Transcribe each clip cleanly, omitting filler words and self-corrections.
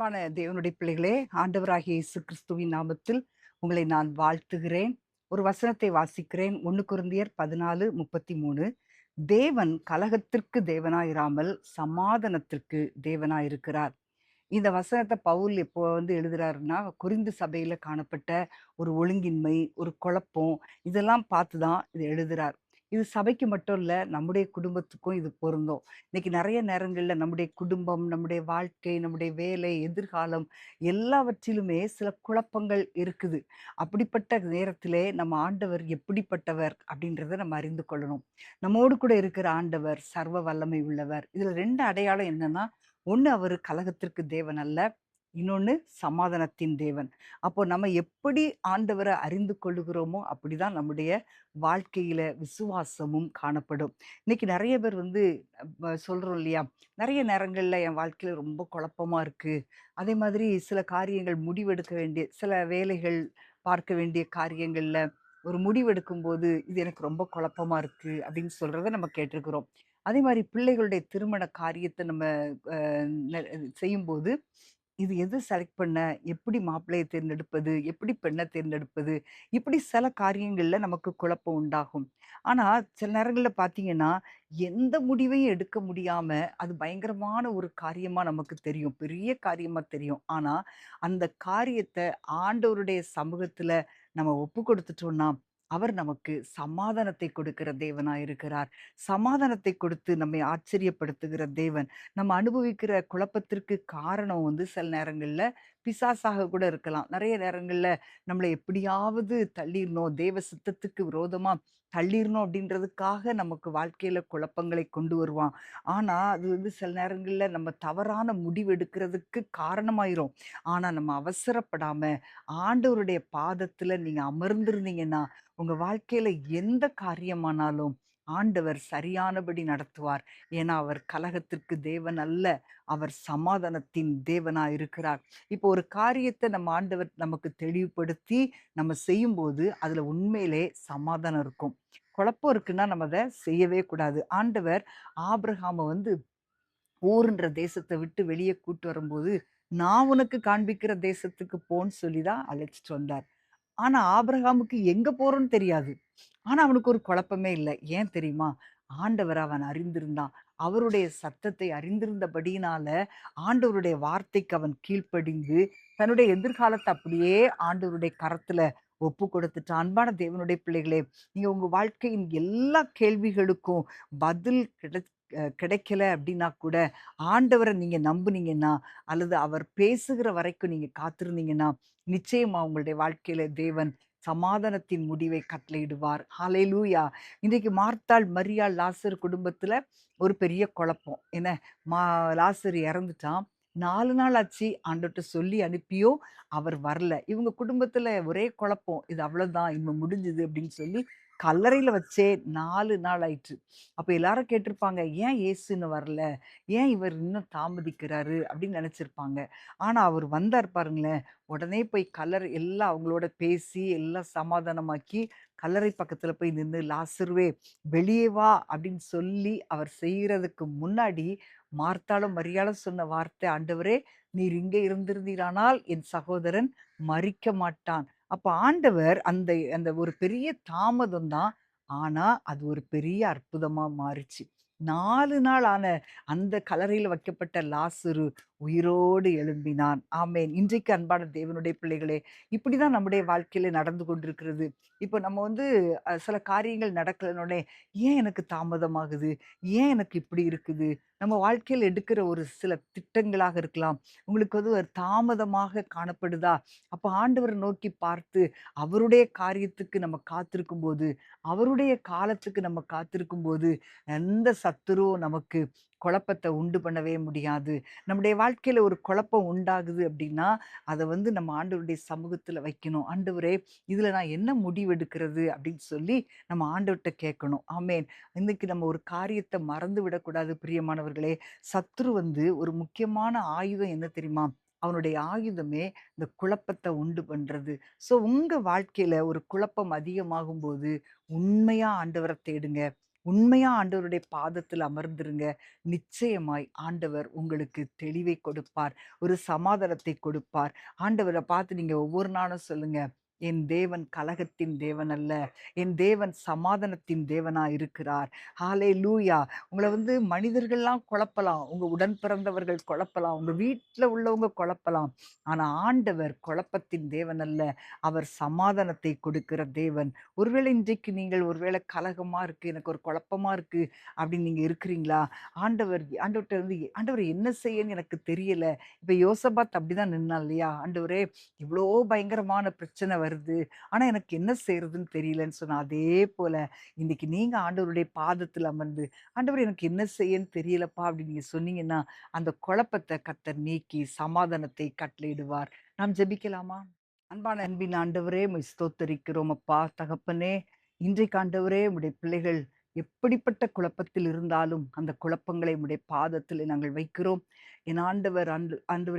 அன்பான தேவனுடைய பிள்ளைகளே, ஆண்டவராகிய இயேசு கிறிஸ்துவின் நாமத்தில் உங்களை நான் வாழ்த்துகிறேன். ஒரு வசனத்தை வாசிக்கிறேன். 1 கொரிந்தியர் 14:33. தேவன் கலகத்திற்கு தேவனாயிராமல் சமாதானத்திற்கு தேவனாயிருக்கிறார். இந்த வசனத்த பவுல் எப்போ எழுதுறாருன்னா, கொரிந்து சபையில காணப்பட்ட ஒரு ஒழுங்கின்மை, ஒரு குழப்பம் இதெல்லாம் பார்த்து தான் இத எழுதுறார். இது சபைக்கு மட்டும் இல்ல, நம்முடைய குடும்பத்துக்கும் இது பொருந்தும். இன்னைக்கு நெறைய நேரங்கள்ல நம்முடைய குடும்பம், நம்முடைய வாழ்க்கை, நம்முடைய வேலை, எதிர்காலம் எல்லாவற்றிலுமே சில குழப்பங்கள் இருக்குது. அப்படிப்பட்ட நேரத்திலே நம்ம ஆண்டவர் எப்படிப்பட்டவர் அப்படின்றத நம்ம அறிந்து கொள்ளணும். நம்மோடு கூட இருக்கிற ஆண்டவர் சர்வ வல்லமை உள்ளவர். இதுல 2 அடையாளம் என்னன்னா, ஒண்ணு அவரு கலகத்திற்கு தேவன் அல்ல. இன்னொன்னு சமாதானத்தின் தேவன். அப்போ நம்ம எப்படி ஆண்டவர அறிந்து கொள்ளுகிறோமோ, அப்படிதான் நம்முடைய வாழ்க்கையில விசுவாசமும் காணப்படும். இன்னைக்கு நெறைய பேர் சொல்றோம் இல்லையா? நெறைய நேரங்கள்ல என் வாழ்க்கையில ரொம்ப குழப்பமா இருக்கு. அதே மாதிரி சில காரியங்கள் முடிவெடுக்க வேண்டிய சில வேலைகள் பார்க்க வேண்டிய காரியங்கள்ல ஒரு முடிவெடுக்கும்போது, "இது எனக்கு ரொம்ப குழப்பமா இருக்கு" அப்படின்னு சொல்றத நம்ம கேட்டுருக்கிறோம். அதே மாரி பிள்ளைகளுடைய திருமண காரியத்த நம்ம அ ந செய்யும்போது, இது எது செலக்ட் பண்ண? எப்படி மாப்பிள்ளைய தேர்ந்தெடுப்பது? எப்படி பெண்ண தேர்ந்தெடுப்பது? இப்படி சில காரியங்கள்ல நமக்கு குழப்பம் உண்டாகும். ஆனா, சில நேரங்கள்ல பார்த்தீங்கன்னா, எந்த முடிவையும் எடுக்க முடியாம, அது பயங்கரமான ஒரு காரியமா நமக்கு தெரியும். பெரிய காரியமா தெரியும். ஆனா, அந்த காரியத்த ஆண்டவருடைய சமூகத்துல நம்ம ஒப்பு கொடுத்துட்டோம்னா, அவர் நமக்கு சமாதானத்தை கொடுக்கிற தேவனா இருக்கிறார். சமாதானத்தை கொடுத்து நம்மை ஆச்சரியப்படுத்துகிற தேவன். நம்ம அனுபவிக்கிற குழப்பத்திற்கு காரணம் சில நேரங்கள்ல பிசாசாக கூட இருக்கலாம். நெறைய நேரங்கள்ல நம்மள எப்படியாவது தள்ளிறணும், தேவ சித்தத்துக்கு விரோதமா தள்ளிறணும் அப்படின்றதுக்காக நமக்கு வாழ்க்கையில குழப்பங்களை கொண்டு வருவான். ஆனா, அது சில நேரங்கள்ல நம்ம தவறான முடிவு எடுக்கிறதுக்கு காரணமாயிரும். ஆனா, நம்ம அவசரப்படாம ஆண்டவருடைய பாதத்துல நீங்க அமர்ந்திருந்தீங்கன்னா, உங்க வாழ்க்கையில எந்த காரியமானாலும் ஆண்டவர் சரியானபடி நடத்துவார். ஏன்னா, அவர் கலகத்திற்கு தேவன் அல்ல. அவர் சமாதானத்தின் தேவனா இருக்கிறார். இப்போ ஒரு காரியத்த நம்ம ஆண்டவர் நமக்கு தெளிவுபடுத்தி நம்ம செய்யும்போது, அதுல உண்மையிலே சமாதானம் இருக்கும். குழப்பம் இருக்குன்னா, நம்ம அத செய்யவே கூடாது. ஆண்டவர் ஆபிரகாம ஊருன்ற தேசத்த விட்டு வெளிய கூட்டு வரும்போது, நான் உனக்கு காண்பிக்கிற தேசத்துக்கு போன்னு சொல்லி தான் அழைச்சிட்டு வந்தார். ஆனா, ஆபிரகாமுக்கு எங்க போறோம்ன்னு தெரியாது. ஆனா, அவனுக்கு ஒரு குழப்பமே இல்ல. ஏன் தெரியுமா? ஆண்டவர அவன் அறிந்திருந்தான். அவருடைய சத்தத்தை அறிந்திருந்தபடியினால, ஆண்டவருடைய வார்த்தைக்கு அவன் கீழ்ப்படிந்து, தன்னுடைய எதிர்காலத்த அப்படியே ஆண்டவருடைய கரத்துல ஒப்பு கொடுத்துட்டான். அன்பான தேவனுடைய பிள்ளைகளே, நீங்க உங்க வாழ்க்கையின் எல்லா கேள்விகளுக்கும் பதில் கிடைக்கல அப்படின்னா கூட, ஆண்டவர நீங்க நம்புனீங்கன்னா, அல்லது அவர் பேசுகிற வரைக்கும் நீங்க காத்திருந்தீங்கன்னா, நிச்சயமா உங்களுடைய வாழ்க்கையில தேவன் சமாதானத்தின் முடிவை கட்டளையிடுவார். ஹalleluya! இன்றைக்கு மார்த்தாள், மரியாள், லாசர் குடும்பத்துல ஒரு பெரிய குழப்பம். என்ன மா லாசர் இறந்துட்டான். 4 நாள் ஆச்சு ஆண்டவர்ட்ட சொல்லி அனுப்பியும் அவர் வரல. இவங்க குடும்பத்துல ஒரே குழப்பம். இது அவ்வளோதான் இனிமே முடிஞ்சுது அப்படின்னு சொல்லி கல்லறையில வச்சே 4 நாள் ஆயிற்று. அப்ப எல்லாரும் கேட்டிருப்பாங்க, "ஏன் இயேசு இன்னும் வரல? ஏன் இவர் இன்னும் தாமதிக்கிறாரு?" அப்படின்னு நெனச்சிருப்பாங்க. ஆனா அவர் வந்தார் பாருங்களேன். உடனே போய் கல்லறை எல்லாம் அவங்களோட பேசி, எல்லாம் சமாதானமாக்கி, கல்லறை பக்கத்துல போய் நின்னு, "லாசருவே வெளியே வா" அப்படின்னு சொல்லி அவர் செய்றதுக்கு முன்னாடி, மார்த்தாளும், மரியாளும் சொன்ன வார்த்தை, "ஆண்டவரே, நீர் இங்கே இருந்திருந்தீரானால் என் சகோதரன் மரிக்க மாட்டான்." அப்ப ஆண்டவர் அந்த அந்த ஒரு பெரிய தாமதம் தான். ஆனா, அது ஒரு பெரிய அற்புதமா மாறுச்சு. 4 நாள் ஆன அந்த கல்லறையில வைக்கப்பட்ட லாசரு உயிரோடு எழும்பினான். ஆமென். இன்றைக்கு அன்பான தேவனுடைய பிள்ளைகளே, இப்படிதான் நம்முடைய வாழ்க்கையில நடந்து கொண்டிருக்கிறது. இப்ப நம்ம சில காரியங்கள் நடக்கலன்னோனே, "ஏன் எனக்கு தாமதமாகுது? ஏன் எனக்கு இப்படி இருக்குது?" நம்ம வாழ்க்கையில எடுக்கிற ஒரு சில திட்டங்களாக இருக்கலாம். உங்களுக்கு ஒரு தாமதமாக காணப்படுதா? அப்ப ஆண்டவர நோக்கி பார்த்து, அவருடைய காரியத்துக்கு நம்ம காத்திருக்கும்போது, அவருடைய காலத்துக்கு நம்ம காத்திருக்கும்போது, எந்த சத்துருவும் நமக்கு குழப்பத்த உண்டு பண்ணவே முடியாது. நம்முடைய வாழ்க்கையில ஒரு குழப்பம் உண்டாகுது அப்படின்னா, அத நம்ம ஆண்டவருடைய சமூகத்துல வைக்கணும். "ஆண்டவரே, இதுல நான் என்ன முடிவெடுக்கிறது?" அப்படின்னு சொல்லி நம்ம ஆண்டவர்ட்ட கேட்கணும். ஆமென். இன்னைக்கு நம்ம ஒரு காரியத்த மறந்து விடக்கூடாது பிரியமானவர்களே. சத்துரு ஒரு முக்கியமான ஆயுதம் என்ன தெரியுமா? அவனுடைய ஆயுதமே இந்த குழப்பத்த உண்டு பண்றது. உங்க வாழ்க்கையில ஒரு குழப்பம் அதிகமாகும்போது, உண்மையா ஆண்டவர தேடுங்க. உண்மையா ஆண்டவருடைய பாதத்தில் அமர்ந்திருங்க. நிச்சயமாய் ஆண்டவர் உங்களுக்கு தெளிவை கொடுப்பார். ஒரு சமாதானத்தை கொடுப்பார். ஆண்டவர பார்த்து நீங்க ஒவ்வொரு நாளும் சொல்லுங்க, என் தேவன் கலகத்தின் தேவன் அல்ல. என் தேவன் சமாதானத்தின் தேவனா இருக்கிறார். ஹalleluya. உங்கள மனிதர்கள்லாம் குழப்பலாம். உங்க உடன் பிறந்தவர்கள் குழப்பலாம். உங்க வீட்ல உள்ளவங்க குழப்பலாம். ஆனா ஆண்டவர் குழப்பத்தின் தேவன் அல்ல. அவர் சமாதானத்தை கொடுக்கிற தேவன். ஒருவேளை இன்றைக்கு நீங்கள் ஒருவேளை கலகமா இருக்கு, எனக்கு ஒரு குழப்பமா இருக்கு அப்படின்னு நீங்க இருக்கிறீங்களா? ஆண்டவர்ட்ட ஆண்டவரே என்ன செய்யன்னு எனக்கு தெரியல. இப்ப யோசபாத் அப்படிதான் நின்னான் இல்லையா? ஆண்டவரே இவ்ளோ பயங்கரமான பிரச்சனை வருது. ஆனா எனக்கு என்ன செய்றதுன்னு தெரியலன்னு சொன்னா, அதே போல இன்னைக்கு நீங்க ஆண்டவருடைய பாதத்துல அமர்ந்து, ஆண்டவரே எனக்கு என்ன செய்யன்னு தெரியலப்பா அப்படின்னு நீங்க சொன்னீங்கன்னா, அந்த குழப்பத்த கர்த்தர் நீக்கி சமாதானத்தை கட்டளையிடுவார். நாம் ஜெபிக்கலாமா? அன்பின் ஆண்டவரே உம்மை ஸ்தோத்தரிக்கிறோம் அப்பா தகப்பனே. இன்றைக்கு ஆண்டவரே உம்முடைய பிள்ளைகள் எப்படிப்பட்ட குழப்பத்தில் இருந்தாலும் அந்த குழப்பங்களை உம்முடைய பாதத்திலே நாங்கள் வைக்கிறோம். என் ஆண்டவரே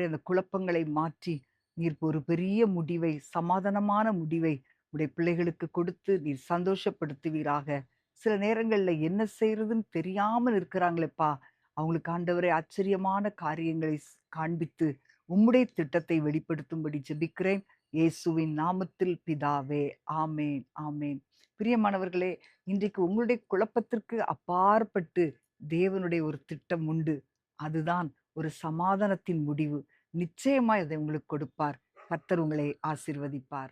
அந்த குழப்பங்களை மாற்றி நீர் ஒரு பெரிய முடிவை, சமாதானமான முடிவை உம்முடைய பிள்ளைகளுக்கு கொடுத்து நீர் சந்தோஷப்படுத்துவீராக. சில நேரங்கள்ல என்ன செய்றதுன்னு தெரியாமல் இருக்கிறாங்களேப்பா, அவங்களுக்கு ஆண்டவரே ஆச்சரியமான காரியங்களை காண்பித்து உம்முடைய திட்டத்தை வெளிப்படுத்தும்படி ஜெபிக்கிறேன். இயேசுவின் நாமத்தில் பிதாவே. ஆமென், ஆமென். பிரியமானவர்களே, இன்றைக்கு உங்களுடைய குழப்பத்திற்கு அப்பாற்பட்டு தேவனுடைய ஒரு திட்டம் உண்டு. அதுதான் ஒரு சமாதானத்தின் முடிவு. நிச்சயமாய் அதை உங்களுக்கு கொடுப்பார். கர்த்தர் உங்களை ஆசீர்வதிப்பார்.